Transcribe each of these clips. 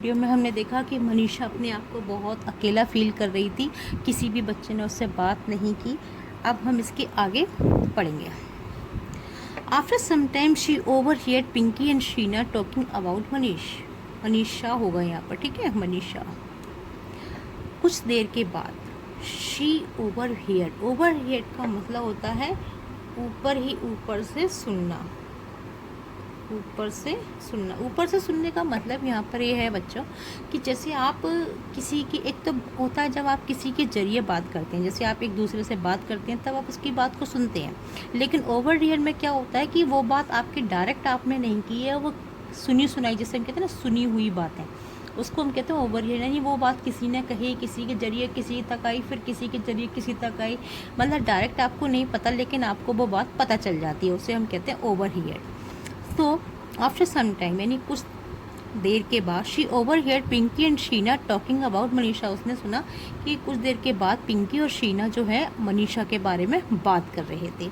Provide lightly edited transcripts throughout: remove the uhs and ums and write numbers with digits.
Video में हमने देखा कि मनीषा अपने आप को बहुत अकेला फील कर रही थी, किसी भी बच्चे ने उससे बात नहीं की। अब हम इसके आगे पढ़ेंगे। After some time she overheard Pinky and Sheena talking about Manisha होगा यहाँ पर, ठीक है, मनीषा। कुछ देर के बाद शी ओवरहियर्ड का मतलब होता है ऊपर ही ऊपर से सुनना। ऊपर से सुनने का मतलब यहाँ पर ये है बच्चों कि जैसे आप किसी की, एक तो होता है जब आप किसी के ज़रिए बात करते हैं, जैसे आप एक दूसरे से बात करते हैं तब आप उसकी बात को सुनते हैं, लेकिन ओवर हियर में क्या होता है कि वो बात आपकी डायरेक्ट आपने नहीं की है, वो सुनी सुनाई, जैसे हम कहते हैं ना सुनी हुई बातें, उसको हम कहते हैं ओवर हियर। यानी वो बात किसी ने कही, किसी के ज़रिए किसी तक आई, फिर किसी के ज़रिए किसी तक आई, मतलब डायरेक्ट आपको नहीं पता लेकिन आपको वो बात पता चल जाती है, उसे हम कहते हैं ओवर हियर। तो आफ्टर सम टाइम यानी कुछ देर के बाद she overheard Pinky and Sheena talking about Manisha, उसने सुना कि कुछ देर के बाद पिंकी और शीना जो है मनीषा के बारे में बात कर रहे थे।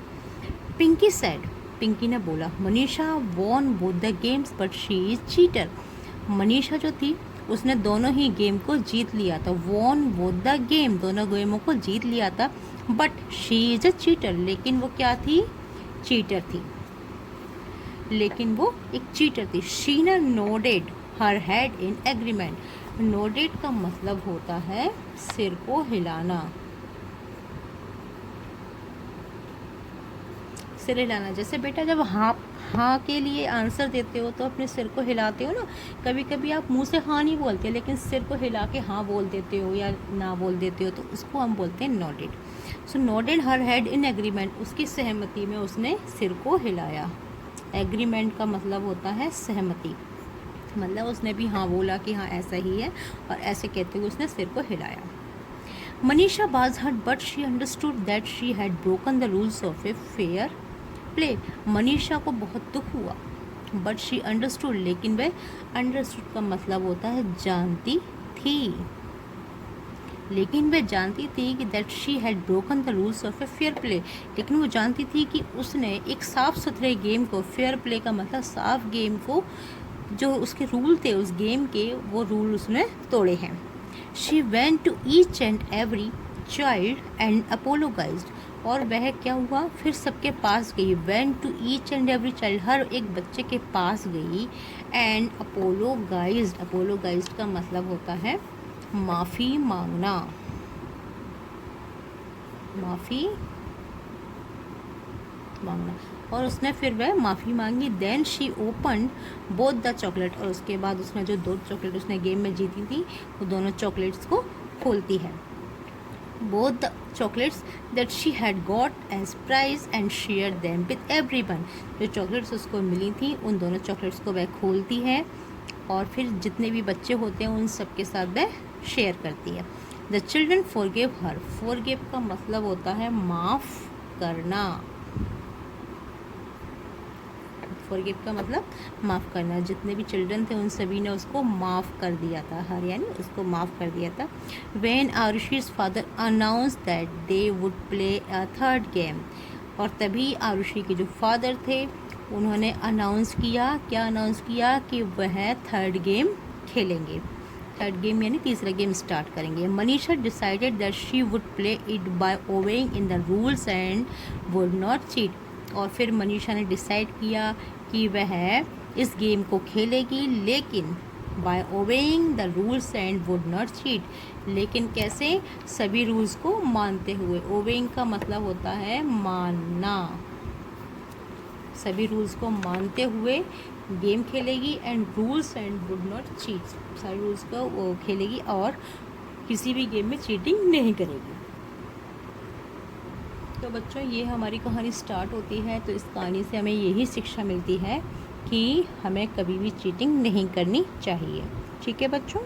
पिंकी सेड, पिंकी ने बोला, Manisha won both the games but she is cheater. Manisha जो थी उसने दोनों ही गेम को जीत लिया था। वॉन बोथ द गेम, दोनों गेमों को जीत लिया था, but she is a cheater, लेकिन वो क्या थी, चीटर थी, लेकिन वो एक चीटर थी। Sheena nodded her head in agreement. Nodded का मतलब होता है सिर को हिलाना, सिर हिलाना। जैसे बेटा जब हाँ के लिए आंसर देते हो तो अपने सिर को हिलाते हो ना। कभी कभी आप मुंह से हाँ नहीं बोलते लेकिन सिर को हिला के हाँ बोल देते हो या ना बोल देते हो, तो उसको हम बोलते हैं nodded. So nodded her head in agreement, उसकी सहमति में उसने सिर को हिलाया। एग्रीमेंट का मतलब होता है सहमति, मतलब उसने भी हाँ बोला कि हाँ ऐसा ही है, और ऐसे कहते हुए उसने सिर को हिलाया। Manisha was hurt but she understood that she had broken the rules of a fair play। Manisha को बहुत दुख हुआ, बट शी अंडरस्टूड, लेकिन वह अंडरस्टूड का मतलब होता है जानती थी, लेकिन वह जानती थी कि that she had broken the rules of a fair play, लेकिन वो जानती थी कि उसने एक साफ़ सुथरे गेम को, फेयर प्ले का मतलब साफ गेम को, जो उसके रूल थे उस गेम के, वो रूल उसने तोड़े हैं। She went to each and every child and apologized, और वह क्या हुआ, फिर सबके पास गई। Went to each and every child, हर एक बच्चे के पास गई। एंड अपोलोगाइज्ड, अपोलोगाइज्ड का मतलब होता है माफ़ी मांगना, माफ़ी मांगना। और उसने फिर वह माफ़ी मांगी। Then she open both the chocolate, और उसके बाद उसने जो 2 चॉकलेट उसने गेम में जीती थी वो दोनों चॉकलेट्स को खोलती है। Both the chocolates that she had got as prize and share them with everyone, जो चॉकलेट्स उसको मिली थी उन दोनों चॉकलेट्स को वह खोलती है और फिर जितने भी बच्चे होते हैं उन सब के साथ वह शेयर करती है। The children forgive her, forgive का मतलब होता है माफ़ करना, फॉरगिव का मतलब माफ़ करना। जितने भी चिल्ड्रन थे उन सभी ने उसको माफ़ कर दिया था, हर यानी उसको माफ़ कर दिया था। When Aarushi's father announce that they would play a third game, और तभी आरुषि के जो फादर थे उन्होंने अनाउंस किया, क्या अनाउंस किया, कि वह थर्ड गेम खेलेंगे। थर्ड गेम यानी तीसरा गेम स्टार्ट करेंगे। Manisha decided that she would play it by obeying in the rules and would not cheat, और फिर मनीषा ने डिसाइड किया कि वह इस गेम को खेलेगी, लेकिन by obeying the rules and would not cheat, लेकिन कैसे, सभी रूल्स को मानते हुए। ओबेइंग का मतलब होता है मानना, सभी रूल्स को मानते हुए गेम खेलेगी। And rules and would not cheat, सारे रूल्स को वो खेलेगी और किसी भी गेम में चीटिंग नहीं करेगी। तो बच्चों ये हमारी कहानी स्टार्ट होती है, तो इस कहानी से हमें यही शिक्षा मिलती है कि हमें कभी भी चीटिंग नहीं करनी चाहिए। ठीक है बच्चों।